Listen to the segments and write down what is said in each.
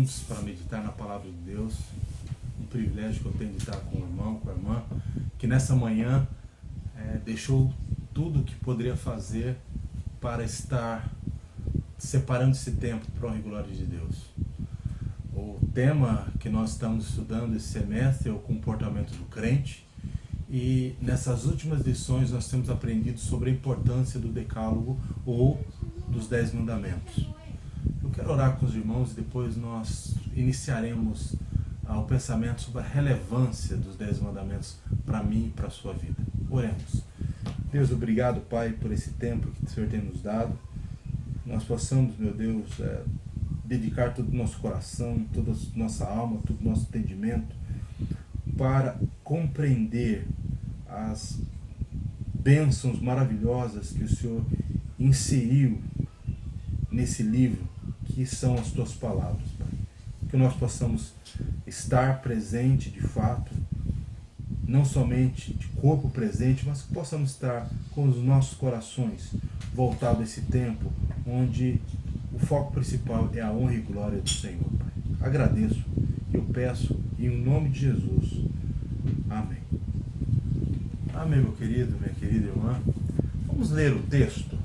juntos para meditar na palavra de Deus. Um privilégio que eu tenho de estar com o irmão, com a irmã, que nessa manhã deixou tudo o que poderia fazer para estar separando esse tempo para a honra e glória de Deus. O tema que nós estamos estudando esse semestre é o comportamento do crente, e nessas últimas lições nós temos aprendido sobre a importância do decálogo ou dos 10 mandamentos. Eu quero orar com os irmãos e depois nós iniciaremos o pensamento sobre a relevância dos 10 mandamentos para mim e para a sua vida. Oremos. Deus, obrigado, Pai, por esse tempo que o Senhor tem nos dado. Nós possamos, meu Deus, dedicar todo o nosso coração, toda a nossa alma, todo o nosso entendimento para compreender as bênçãos maravilhosas que o Senhor inseriu nesse livro, que são as Tuas palavras, Pai. Que nós possamos estar presente de fato, não somente de corpo presente, mas que possamos estar com os nossos corações voltados a esse tempo, onde o foco principal é a honra e glória do Senhor, Pai. Agradeço, eu peço em nome de Jesus. Amém. Amém, meu querido, minha querida irmã. Vamos ler o texto.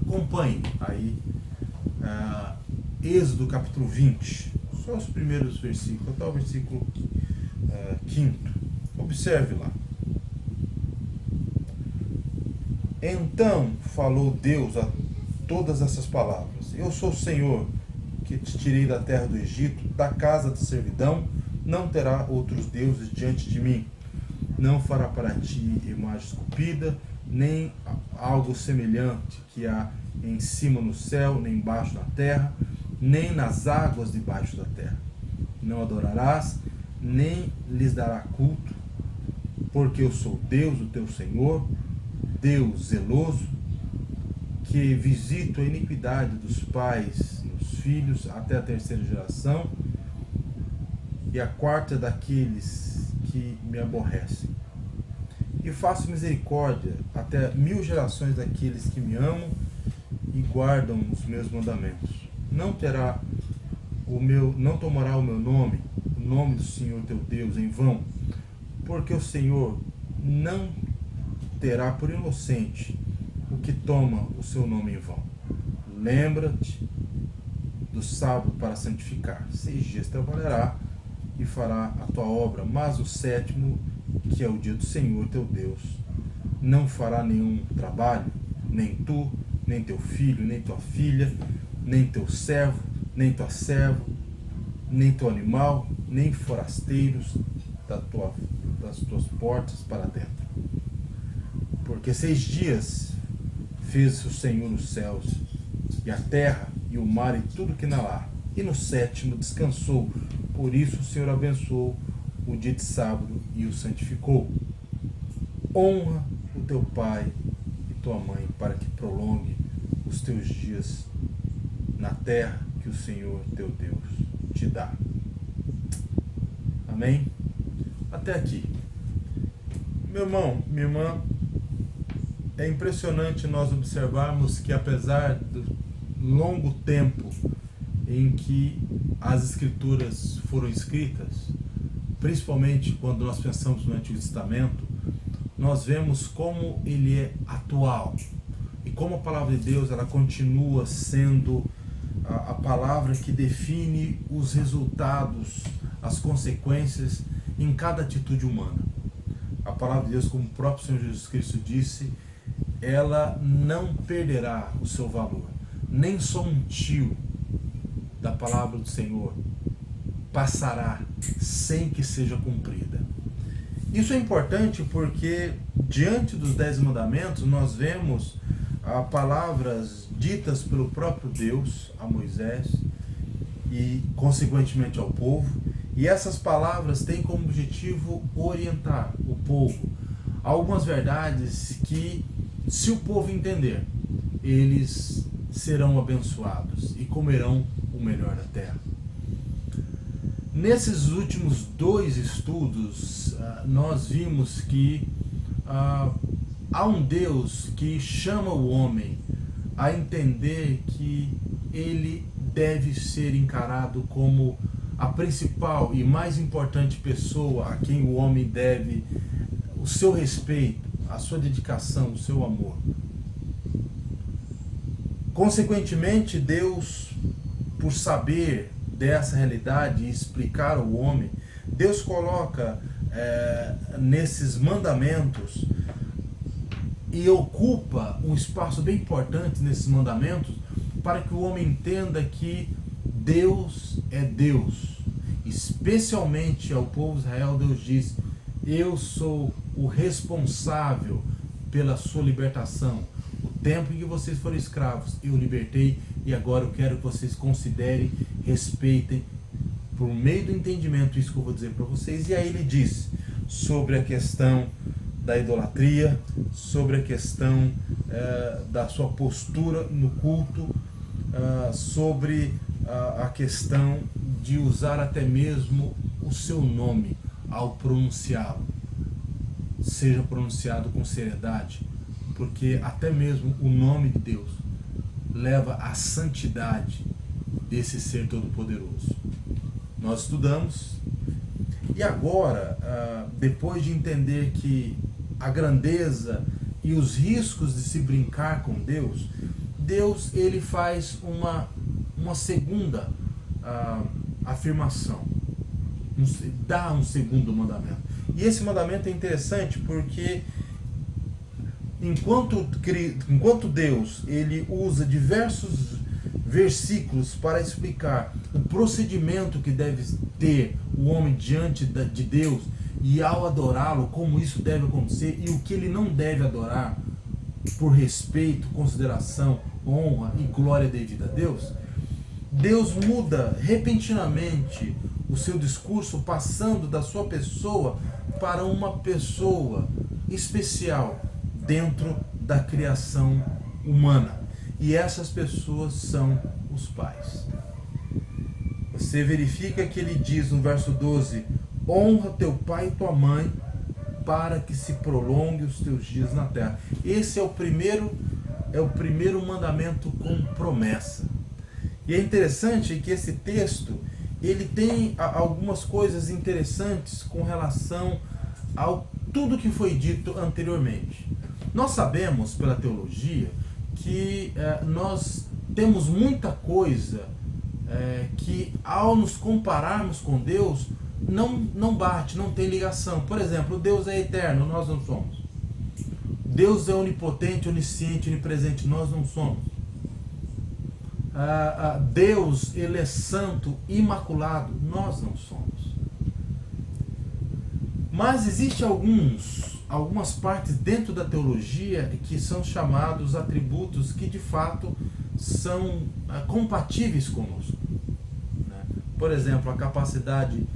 Acompanhe aí Êxodo capítulo 20, só os primeiros versículos, até o versículo 5. Observe lá. Então falou Deus a todas essas palavras: Eu sou o Senhor, que te tirei da terra do Egito, da casa da servidão. Não terá outros deuses diante de mim. Não fará para ti imagem esculpida, nem algo semelhante que há em cima no céu, nem embaixo na terra, nem nas águas debaixo da terra. Não adorarás, nem lhes dará culto, porque eu sou Deus, o teu Senhor, Deus zeloso, que visito a iniquidade dos pais nos filhos até a terceira geração, e a quarta daqueles que me aborrecem. E faço misericórdia até 1000 gerações daqueles que me amam e guardam os meus mandamentos. Não tomará o meu nome, o nome do Senhor teu Deus, em vão, porque o Senhor não terá por inocente o que toma o seu nome em vão. Lembra-te do sábado para santificar. 6 dias trabalhará e fará a tua obra, mas o sétimo, que é o dia do Senhor teu Deus, não fará nenhum trabalho, nem tu, nem teu filho, nem tua filha, nem teu servo, nem tua serva, nem teu animal, nem forasteiros das tuas portas para dentro. Porque 6 dias fez o Senhor os céus e a terra e o mar e tudo que nela há, e no sétimo descansou. Por isso o Senhor abençoou o dia de sábado e o santificou. Honra o teu pai e tua mãe, para que prolongue os teus dias na terra que o Senhor teu Deus te dá. Amém? Até aqui. Meu irmão, minha irmã, é impressionante nós observarmos que, apesar do longo tempo em que as escrituras foram escritas, principalmente quando nós pensamos no Antigo Testamento, nós vemos como ele é atual e como a palavra de Deus ela continua sendo a palavra que define os resultados, as consequências em cada atitude humana. A palavra de Deus, como o próprio Senhor Jesus Cristo disse, ela não perderá o seu valor. Nem só um tio da palavra do Senhor passará sem que seja cumprida. Isso é importante porque diante dos 10 mandamentos nós vemos palavras ditas pelo próprio Deus a Moisés e consequentemente ao povo, e essas palavras têm como objetivo orientar o povo a algumas verdades que, se o povo entender, eles serão abençoados e comerão o melhor da terra. Nesses últimos 2 estudos, nós vimos que há um Deus que chama o homem a entender que ele deve ser encarado como a principal e mais importante pessoa a quem o homem deve o seu respeito, a sua dedicação, o seu amor. Consequentemente, Deus, por saber dessa realidade e explicar ao homem, Deus coloca nesses mandamentos e ocupa um espaço bem importante nesses mandamentos para que o homem entenda que Deus é Deus. Especialmente ao povo de Israel, Deus diz: eu sou o responsável pela sua libertação. O tempo em que vocês foram escravos, eu libertei, e agora eu quero que vocês considerem, respeitem, por meio do entendimento, isso que eu vou dizer para vocês. E aí ele diz sobre a questão da idolatria, sobre a questão da sua postura no culto, sobre a questão de usar até mesmo o seu nome ao pronunciá-lo. Seja pronunciado com seriedade, porque até mesmo o nome de Deus leva à santidade desse ser todo-poderoso. Nós estudamos, e agora, depois de entender que a grandeza e os riscos de se brincar com Deus, Deus ele faz uma segunda afirmação, dá um segundo mandamento. E esse mandamento é interessante porque enquanto Deus ele usa diversos versículos para explicar o procedimento que deve ter o homem diante de Deus e ao adorá-lo, como isso deve acontecer e o que ele não deve adorar por respeito, consideração, honra e glória devida a Deus, Deus muda repentinamente o seu discurso, passando da sua pessoa para uma pessoa especial dentro da criação humana. E essas pessoas são os pais. Você verifica que ele diz no verso 12: honra teu pai e tua mãe, para que se prolongue os teus dias na terra. Esse é o primeiro mandamento com promessa. E é interessante que esse texto ele tem algumas coisas interessantes com relação ao tudo que foi dito anteriormente. Nós sabemos pela teologia que nós temos muita coisa que ao nos compararmos com Deus não bate, não tem ligação. Por exemplo, Deus é eterno, nós não somos. Deus é onipotente, onisciente, onipresente, nós não somos. Deus ele é santo, imaculado, nós não somos. Mas existe algumas partes dentro da teologia que são chamados atributos que de fato são compatíveis conosco, né? Por exemplo, a capacidade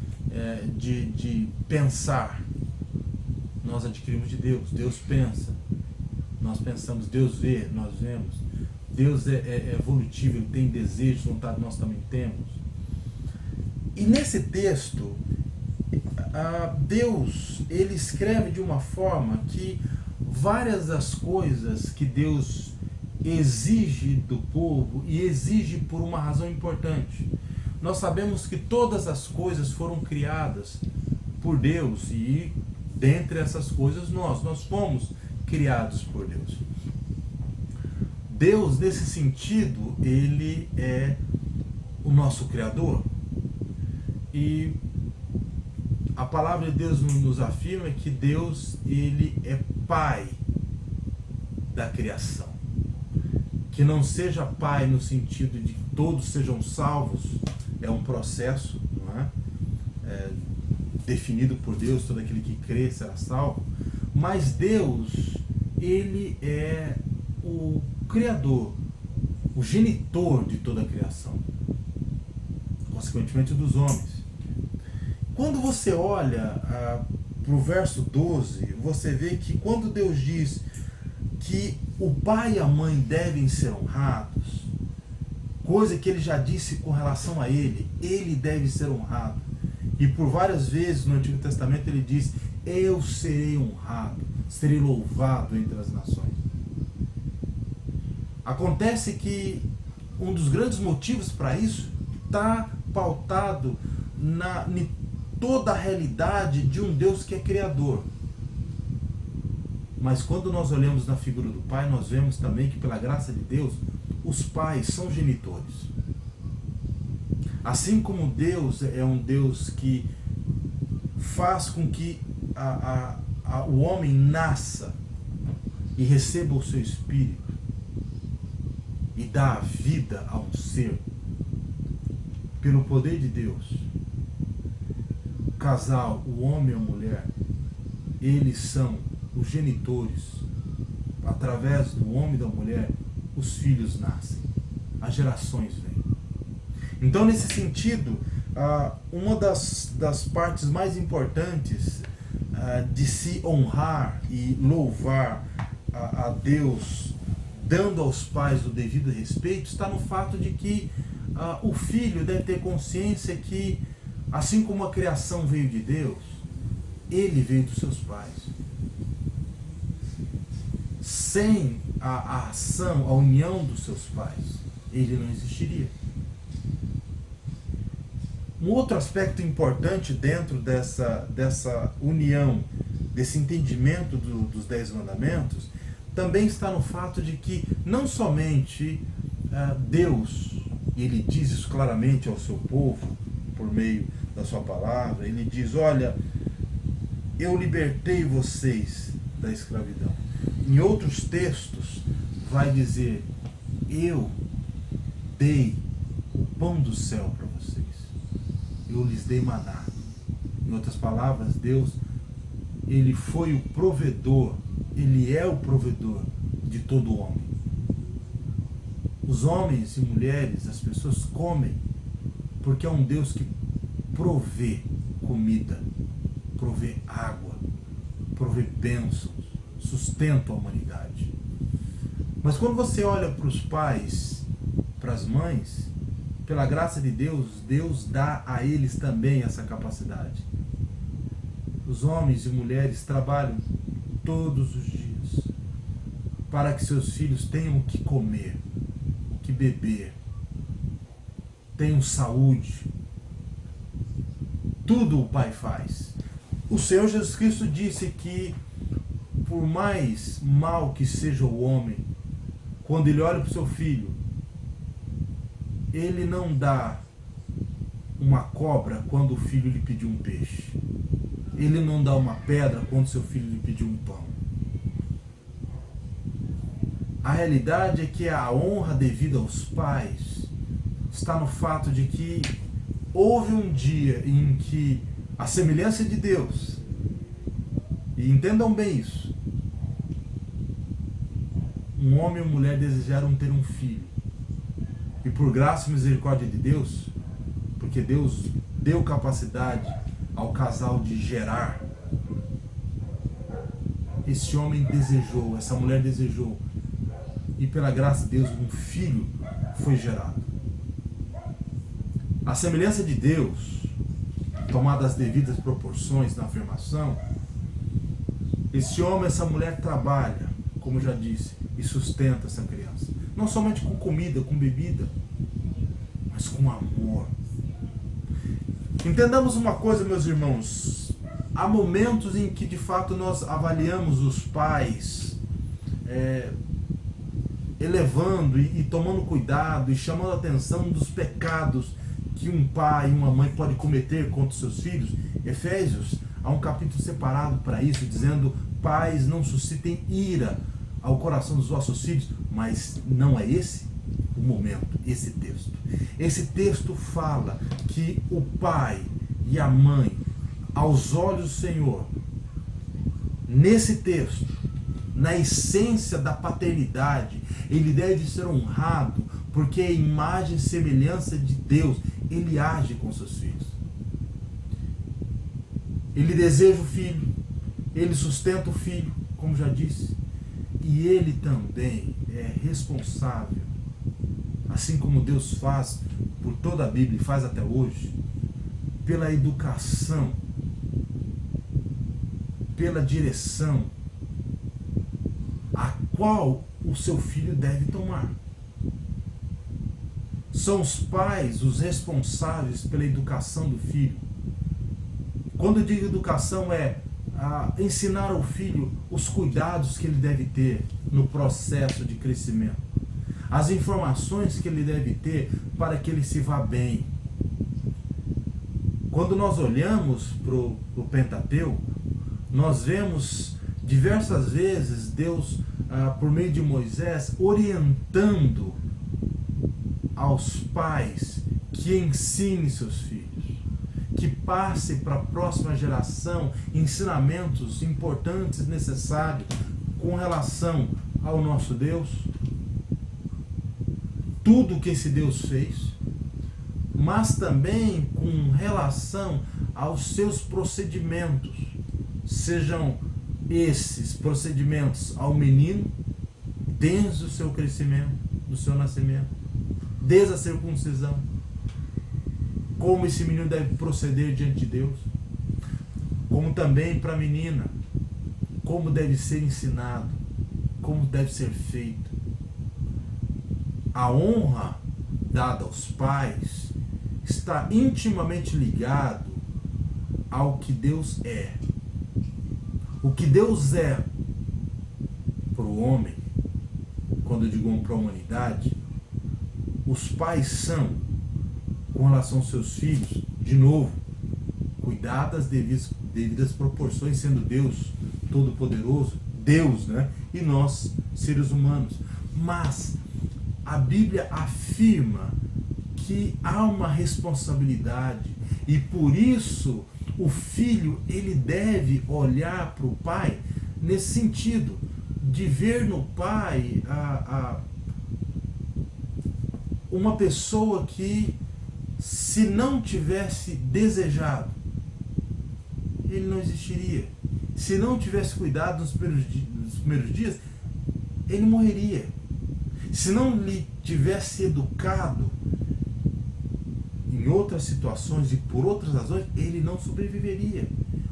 de pensar, nós adquirimos de Deus. Deus pensa, nós pensamos. Deus vê, nós vemos. Deus é evolutivo, ele tem desejos, vontade, nós também temos. E nesse texto, Deus ele escreve de uma forma que várias das coisas que Deus exige do povo, e exige por uma razão importante. Nós sabemos que todas as coisas foram criadas por Deus, e dentre essas coisas nós fomos criados por Deus. Deus, nesse sentido, ele é o nosso Criador. E a palavra de Deus nos afirma que Deus ele é Pai da criação. Que não seja Pai no sentido de que todos sejam salvos, é um processo, não é? Definido por Deus, todo aquele que crê será salvo. Mas Deus, ele é o Criador, o genitor de toda a criação, consequentemente dos homens. Quando você olha para o verso 12, você vê que quando Deus diz que o pai e a mãe devem ser honrados, coisa que ele já disse com relação a ele deve ser honrado. E por várias vezes no Antigo Testamento ele diz: eu serei honrado, serei louvado entre as nações. Acontece que um dos grandes motivos para isso está pautado em toda a realidade de um Deus que é criador. Mas quando nós olhamos na figura do pai, nós vemos também que, pela graça de Deus, os pais são genitores. Assim como Deus é um Deus que faz com que o homem nasça e receba o seu espírito e dá a vida a um ser, pelo poder de Deus, o casal, o homem e a mulher, eles são os genitores. Através do homem e da mulher, os filhos nascem, as gerações vêm. Então, nesse sentido, uma das partes mais importantes de se honrar e louvar a Deus, dando aos pais o devido respeito, está no fato de que o filho deve ter consciência que, assim como a criação veio de Deus, ele veio dos seus pais. Sem a ação, a união dos seus pais, ele não existiria. Um outro aspecto importante dentro dessa união, desse entendimento dos 10 mandamentos, também está no fato de que não somente Deus, e ele diz isso claramente ao seu povo, por meio da sua palavra, ele diz: olha, eu libertei vocês da escravidão. Em outros textos vai dizer: eu dei o pão do céu para vocês, eu lhes dei maná. Em outras palavras, Deus, ele foi o provedor, ele é o provedor de todo homem. Os homens e mulheres, as pessoas comem porque é um Deus que provê comida, provê água, provê bênçãos, sustenta a humanidade. Mas quando você olha para os pais, para as mães, pela graça de Deus, Deus dá a eles também essa capacidade. Os homens e mulheres trabalham todos os dias para que seus filhos tenham o que comer, o que beber, tenham saúde. Tudo o Pai faz. O Senhor Jesus Cristo disse que, por mais mal que seja o homem, quando ele olha para o seu filho, ele não dá uma cobra quando o filho lhe pediu um peixe. Ele não dá uma pedra quando seu filho lhe pediu um pão. A realidade é que a honra devida aos pais está no fato de que houve um dia em que a semelhança de Deus, e entendam bem isso, um homem e uma mulher desejaram ter um filho. E por graça e misericórdia de Deus, porque Deus deu capacidade ao casal de gerar, esse homem desejou, essa mulher desejou, e pela graça de Deus um filho foi gerado. A semelhança de Deus, tomada as devidas proporções na afirmação, esse homem, essa mulher trabalha, como eu já disse, e sustenta essa criança. Não somente com comida, com bebida, mas com amor. Entendamos uma coisa, meus irmãos. Há momentos em que de fato nós avaliamos os pais, elevando e tomando cuidado e chamando a atenção dos pecados que um pai e uma mãe podem cometer contra os seus filhos. Efésios, há um capítulo separado para isso, dizendo: pais, não suscitem ira ao coração dos vossos filhos. Mas não é esse o momento, esse texto. Esse texto fala que o pai e a mãe, aos olhos do Senhor, nesse texto, na essência da paternidade, ele deve ser honrado, porque é a imagem e semelhança de Deus. Ele age com seus filhos. Ele deseja o filho, ele sustenta o filho, como já disse, e ele também é responsável, assim como Deus faz por toda a Bíblia e faz até hoje, pela educação, pela direção a qual o seu filho deve tomar. São os pais os responsáveis pela educação do filho. Quando eu digo educação, é ensinar ao filho os cuidados que ele deve ter no processo de crescimento, as informações que ele deve ter para que ele se vá bem. Quando nós olhamos para o Pentateuco, nós vemos diversas vezes Deus, por meio de Moisés, orientando aos pais que ensinem seus filhos, que passe para a próxima geração ensinamentos importantes, necessários com relação ao nosso Deus, tudo que esse Deus fez, mas também com relação aos seus procedimentos, sejam esses procedimentos ao menino desde o seu crescimento, do seu nascimento, desde a circuncisão, como esse menino deve proceder diante de Deus, como também para a menina, como deve ser ensinado, como deve ser feito. A honra dada aos pais está intimamente ligado ao que Deus é. O que Deus é para o homem, quando eu digo para a humanidade, os pais são, com relação aos seus filhos, de novo, cuidar das devidas proporções, sendo Deus Todo-Poderoso, Deus, né? E nós, seres humanos. Mas a Bíblia afirma que há uma responsabilidade e por isso o filho ele deve olhar para o pai nesse sentido de ver no pai uma pessoa que, se não tivesse desejado, ele não existiria. Se não tivesse cuidado nos primeiros dias, ele morreria. Se não lhe tivesse educado em outras situações e por outras razões, ele não sobreviveria.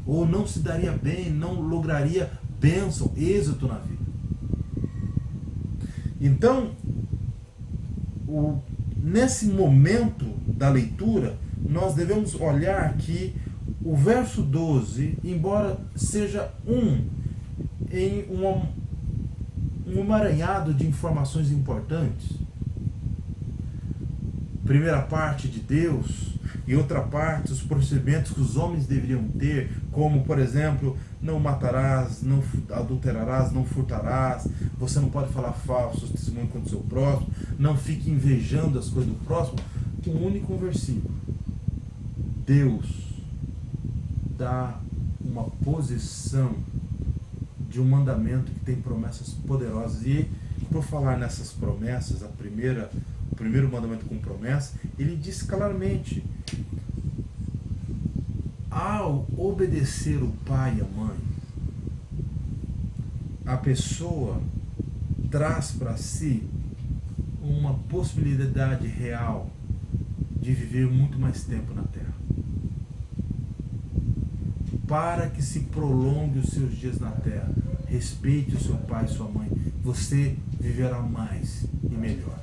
Ou não se daria bem, não lograria bênção, êxito na vida. Então, nesse momento da leitura, nós devemos olhar que o verso 12, embora seja em um emaranhado de informações importantes, primeira parte de Deus e outra parte os procedimentos que os homens deveriam ter, como por exemplo, não matarás, não adulterarás, não furtarás, você não pode falar falsos testemunho contra o seu próximo, não fique invejando as coisas do próximo. Um único versículo, Deus dá uma posição de um mandamento que tem promessas poderosas. E por falar nessas promessas, o primeiro mandamento com promessa, ele diz claramente: ao obedecer o pai e a mãe, a pessoa traz para si uma possibilidade real de viver muito mais tempo na Terra. Para que se prolongue os seus dias na Terra, respeite o seu pai e sua mãe, você viverá mais e melhor.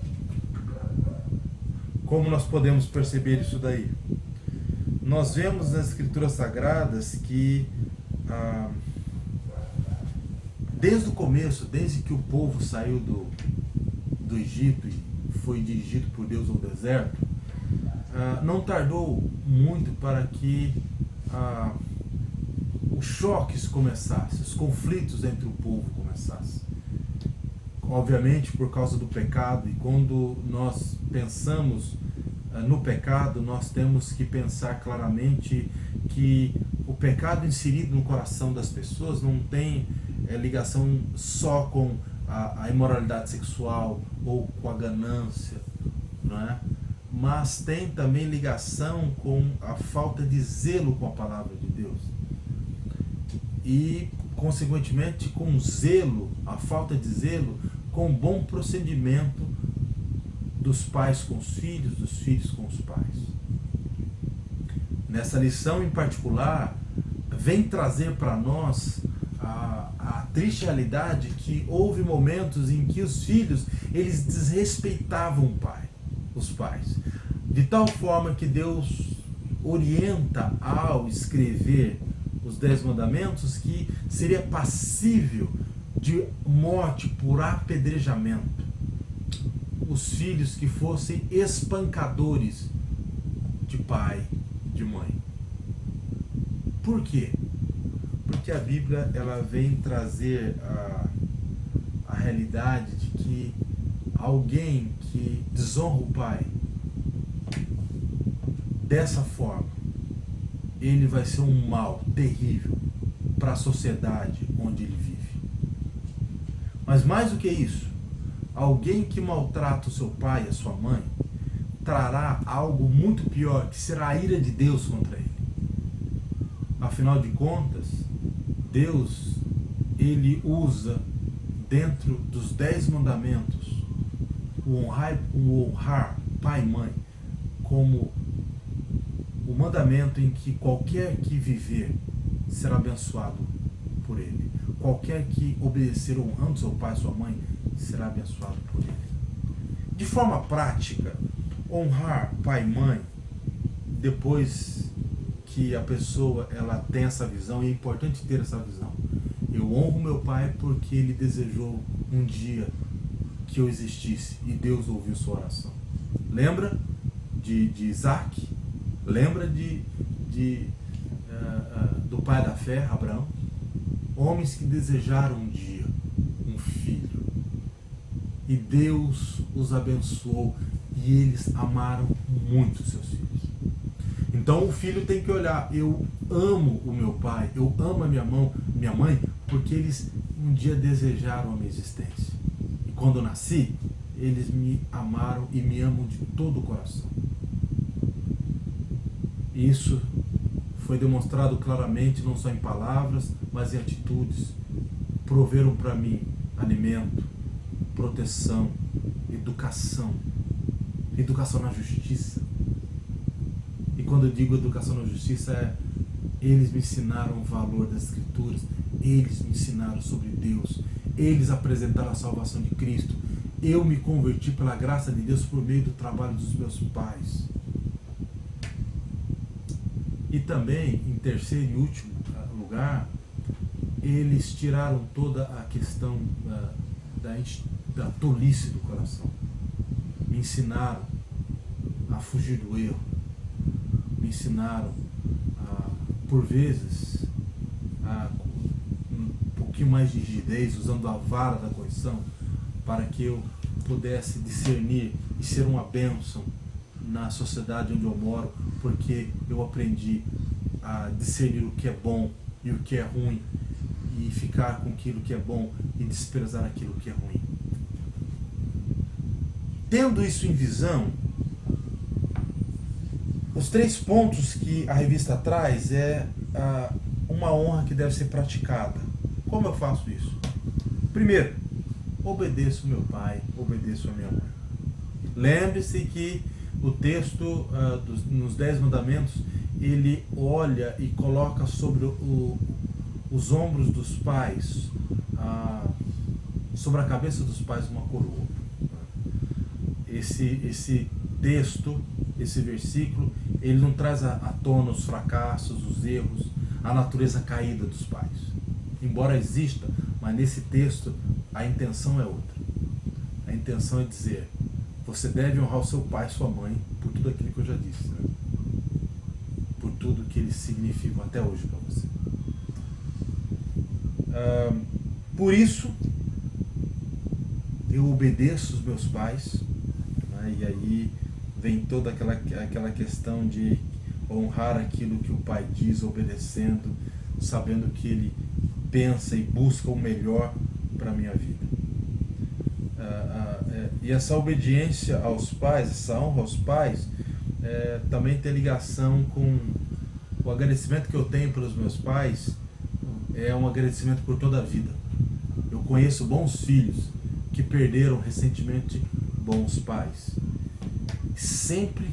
Como nós podemos perceber isso daí? Nós vemos nas Escrituras Sagradas que desde o começo, desde que o povo saiu do Egito e foi dirigido por Deus ao deserto, não tardou muito para que os choques começassem, os conflitos entre o povo começassem. Obviamente por causa do pecado, e quando nós pensamos no pecado, nós temos que pensar claramente que o pecado inserido no coração das pessoas não tem ligação só com a imoralidade sexual ou com a ganância, não é? Mas tem também ligação com a falta de zelo com a palavra de Deus. E, consequentemente, com zelo, a falta de zelo, com bom procedimento dos pais com os filhos, dos filhos com os pais. Nessa lição em particular, vem trazer para nós a triste realidade que houve momentos em que os filhos, eles desrespeitavam o pai. os pais. De tal forma que Deus orienta ao escrever os 10 mandamentos que seria passível de morte por apedrejamento os filhos que fossem espancadores de pai, de mãe. Por quê? Porque a Bíblia ela vem trazer a realidade de que alguém que desonra o pai dessa forma, ele vai ser um mal terrível para a sociedade onde ele vive. Mas mais do que isso, alguém que maltrata o seu pai e a sua mãe trará algo muito pior, que será a ira de Deus contra ele. Afinal de contas, Deus, ele usa dentro dos 10 mandamentos o honrar pai e mãe como o mandamento em que qualquer que viver será abençoado por ele. Qualquer que obedecer honrando seu pai e sua mãe será abençoado por ele. De forma prática, honrar pai e mãe, depois que a pessoa ela tem essa visão, e é importante ter essa visão. Eu honro meu pai porque ele desejou um dia que eu existisse e Deus ouviu sua oração. Lembra de Isaac? Lembra do pai da fé, Abraão? Homens que desejaram um dia um filho. E Deus os abençoou e eles amaram muito seus filhos. Então o filho tem que olhar, eu amo o meu pai, eu amo a minha mãe, porque eles um dia desejaram a minha existência. E quando eu nasci, eles me amaram e me amam de todo o coração. Isso foi demonstrado claramente, não só em palavras, mas em atitudes. Proveram para mim alimento, proteção, educação na justiça. E quando eu digo educação na justiça, eles me ensinaram o valor das Escrituras, eles me ensinaram sobre Deus, eles apresentaram a salvação de Cristo. Eu me converti pela graça de Deus por meio do trabalho dos meus pais. E também, em terceiro e último lugar, eles tiraram toda a questão da tolice do coração. Me ensinaram a fugir do erro. Me ensinaram, por vezes, um pouquinho mais de rigidez, usando a vara da correção, para que eu pudesse discernir e ser uma bênção na sociedade onde eu moro, porque eu aprendi a discernir o que é bom e o que é ruim, e ficar com aquilo que é bom e desprezar aquilo que é ruim. Tendo isso em visão, os 3 pontos que a revista traz é uma honra que deve ser praticada. Como eu faço isso? Primeiro, obedeço meu pai, obedeço a minha mãe. Lembre-se que o texto nos 10 mandamentos, ele olha e coloca sobre os ombros dos pais, sobre a cabeça dos pais, uma coroa. Esse texto, esse versículo, ele não traz à tona os fracassos, os erros, a natureza caída dos pais. Embora exista, mas nesse texto a intenção é outra. A intenção é dizer: você deve honrar o seu pai e sua mãe por tudo aquilo que eu já disse, né? Por tudo que eles significam até hoje para você. Por isso, eu obedeço os meus pais, né? E aí vem toda aquela questão de honrar aquilo que o pai diz, obedecendo, sabendo que ele pensa e busca o melhor para a minha vida. E essa obediência aos pais, essa honra aos pais, também tem ligação com o agradecimento que eu tenho pelos meus pais. É um agradecimento por toda a vida. Eu conheço bons filhos que perderam recentemente bons pais. Sempre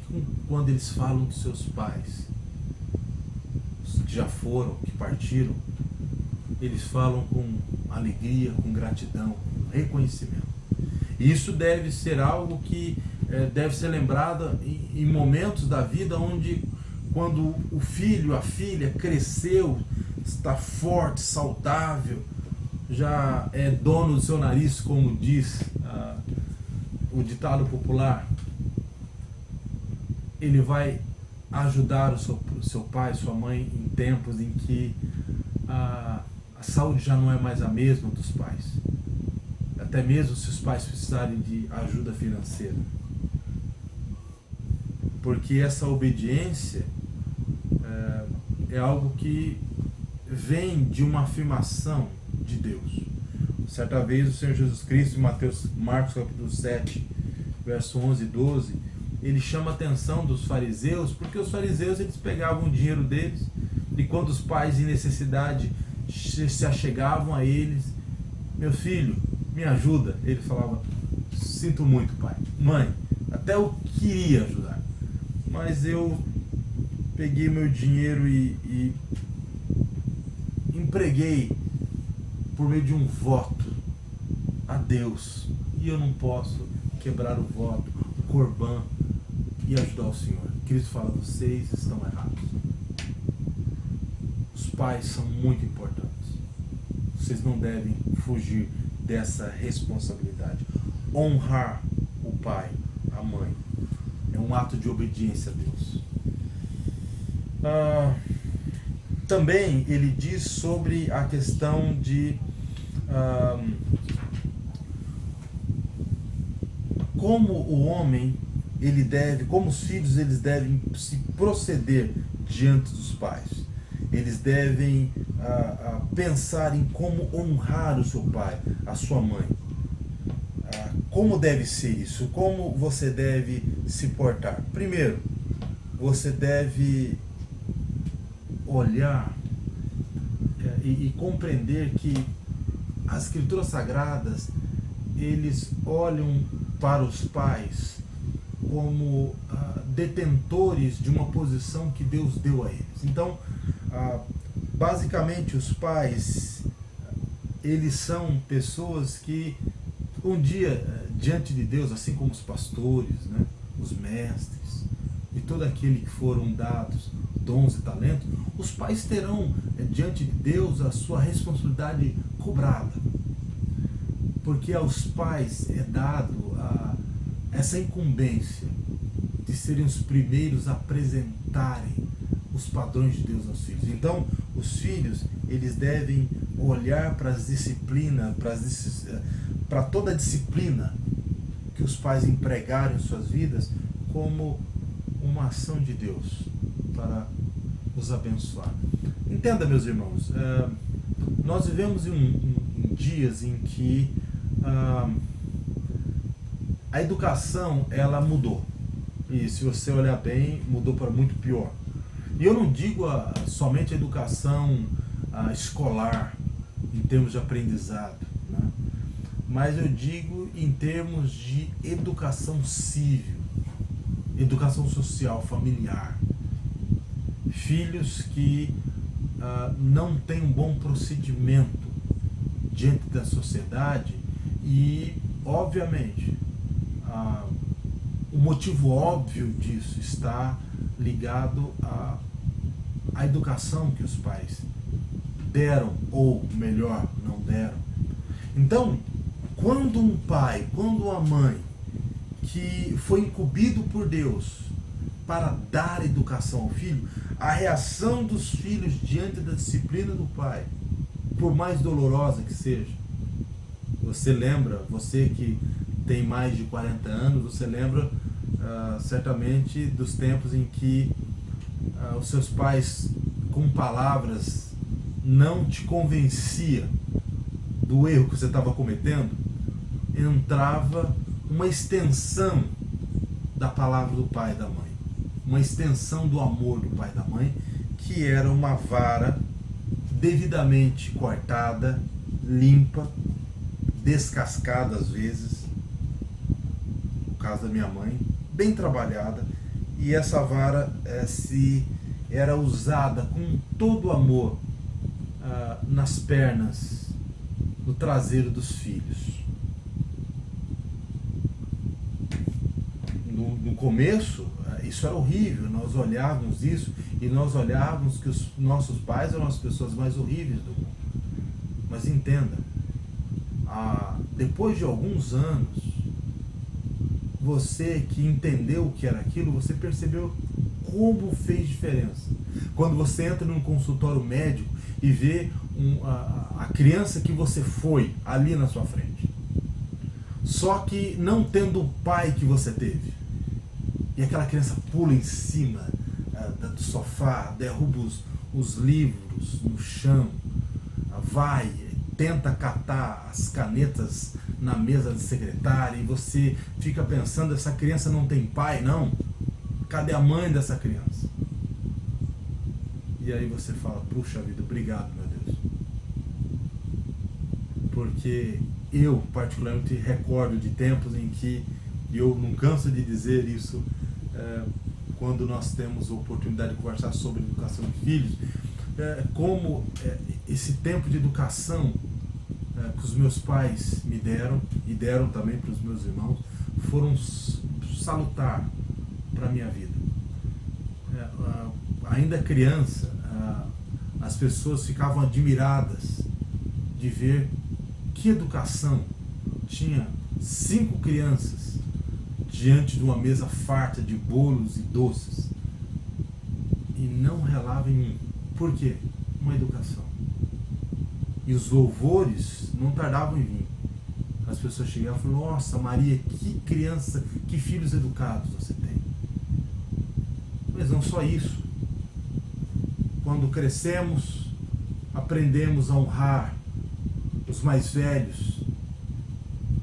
quando eles falam dos seus pais, que já foram, que partiram, eles falam com alegria, com gratidão, com reconhecimento. Isso deve ser algo que deve ser lembrada em momentos da vida onde, quando o filho, a filha cresceu, está forte, saudável, já é dono do seu nariz, como diz o ditado popular, ele vai ajudar o seu pai, sua mãe, em tempos em que a saúde já não é mais a mesma dos pais. Até mesmo se os pais precisarem de ajuda financeira. Porque essa obediência é algo que vem de uma afirmação de Deus. Certa vez o Senhor Jesus Cristo, em Marcos capítulo 7, verso 11 e 12, ele chama a atenção dos fariseus, porque os fariseus eles pegavam o dinheiro deles, e quando os pais em necessidade se achegavam a eles, meu filho, me ajuda, ele falava, sinto muito, pai, mãe, até eu queria ajudar, mas eu peguei meu dinheiro e empreguei por meio de um voto a Deus, e eu não posso quebrar o voto, o corban, e ajudar o Senhor. Cristo fala, vocês estão errados. Os pais são muito importantes. Vocês não devem fugir dessa responsabilidade. Honrar o pai, a mãe, é um ato de obediência a Deus. Também ele diz sobre a questão de como o homem ele deve, como os filhos eles devem se proceder diante dos pais. Eles devem pensar em como honrar o seu pai, a sua mãe. Como deve ser isso? Como você deve se portar? Primeiro, você deve olhar e compreender que as Escrituras Sagradas, eles olham para os pais como detentores de uma posição que Deus deu a eles. Então, basicamente, os pais, eles são pessoas que um dia, diante de Deus, assim como os pastores, né, os mestres e todo aquele que foram dados dons e talentos, os pais terão diante de Deus a sua responsabilidade cobrada, porque aos pais é dado essa incumbência de serem os primeiros a apresentarem os padrões de Deus aos filhos. Então, os filhos, eles devem olhar para as disciplinas, para toda a disciplina que os pais empregaram em suas vidas como uma ação de Deus para os abençoar. Entenda, meus irmãos, nós vivemos em dias em que a educação ela mudou, e se você olhar bem, mudou para muito pior. E eu não digo somente a educação escolar, em termos de aprendizado, né? Mas eu digo em termos de educação civil, educação social, familiar. Filhos que não têm um bom procedimento diante da sociedade e, obviamente, o motivo óbvio disso está ligado à educação que os pais deram, ou melhor, não deram. Então, quando um pai, quando uma mãe que foi incumbido por Deus para dar educação ao filho, a reação dos filhos diante da disciplina do pai, por mais dolorosa que seja, você lembra, você que tem mais de 40 anos, você lembra certamente dos tempos em que os seus pais, com palavras, não te convencia do erro que você estava cometendo, entrava uma extensão da palavra do pai e da mãe, uma extensão do amor do pai e da mãe, que era uma vara devidamente cortada, limpa, descascada às vezes, no caso da minha mãe, bem trabalhada, e essa vara era usada com todo o amor nas pernas, no traseiro dos filhos. no começo, isso era horrível, nós olhávamos isso e nós olhávamos que os nossos pais eram as pessoas mais horríveis do mundo. Mas entenda, depois de alguns anos, você que entendeu o que era aquilo, você percebeu como fez diferença. Quando você entra num consultório médico e vê a criança que você foi ali na sua frente, só que não tendo o pai que você teve, e aquela criança pula em cima do sofá, derruba os livros no chão, vai, tenta catar as canetas na mesa de secretária, e você fica pensando, essa criança não tem pai, não? Cadê a mãe dessa criança? E aí você fala, puxa vida, obrigado, meu Deus. Porque eu, particularmente, recordo de tempos em que, e eu não canso de dizer isso, quando nós temos a oportunidade de conversar sobre educação de filhos, como esse tempo de educação que os meus pais me deram, e deram também para os meus irmãos, foram salutar para a minha vida. Ainda criança, as pessoas ficavam admiradas de ver que educação. Tinha 5 crianças diante de uma mesa farta de bolos e doces e não relava em um. Por quê? Uma educação. E os louvores não tardavam em vir. As pessoas chegavam e falavam, nossa, Maria, que criança, que filhos educados você tem. Mas não só isso. Quando crescemos, aprendemos a honrar os mais velhos,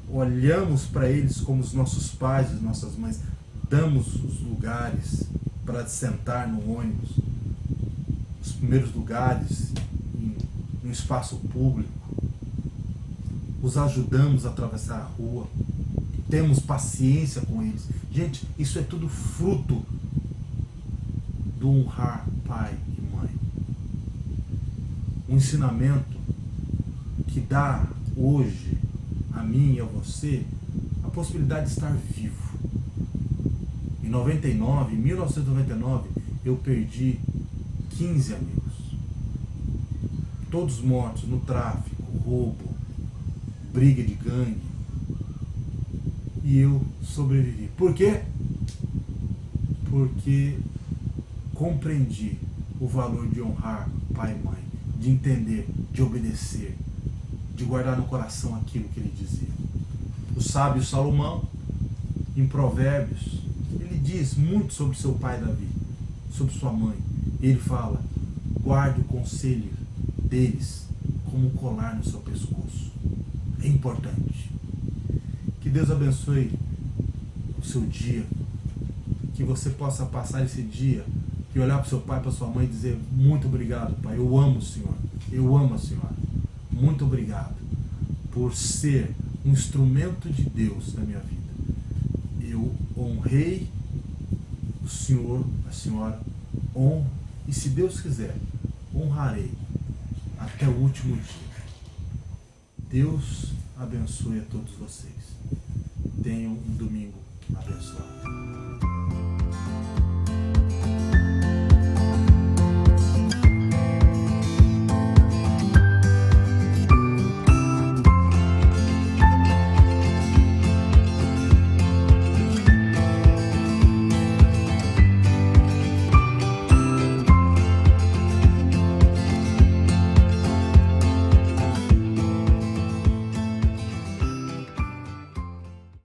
olhamos para eles como os nossos pais, as nossas mães, damos os lugares para sentar no ônibus, os primeiros lugares em um espaço público, os ajudamos a atravessar a rua, temos paciência com eles. Gente, isso é tudo fruto do honrar pai e mãe. Um ensinamento que dá hoje a mim e a você a possibilidade de estar vivo. Em 1999, eu perdi 15 amigos. Todos mortos no tráfico, roubo, briga de gangue. E eu sobrevivi. Por quê? Porque compreendi o valor de honrar pai e mãe, de entender, de obedecer, de guardar no coração aquilo que ele dizia. O sábio Salomão, em Provérbios, ele diz muito sobre seu pai Davi, sobre sua mãe. Ele fala, guarde o conselho deles como um colar no seu pescoço. É importante. Que Deus abençoe o seu dia, que você possa passar esse dia e olhar para o seu pai, para sua mãe e dizer, muito obrigado, pai, eu amo o Senhor, eu amo a Senhora, muito obrigado por ser um instrumento de Deus na minha vida. Eu honrei o Senhor, a Senhora, honro, e se Deus quiser, honrarei até o último dia. Deus abençoe a todos vocês. Tenham um domingo abençoado.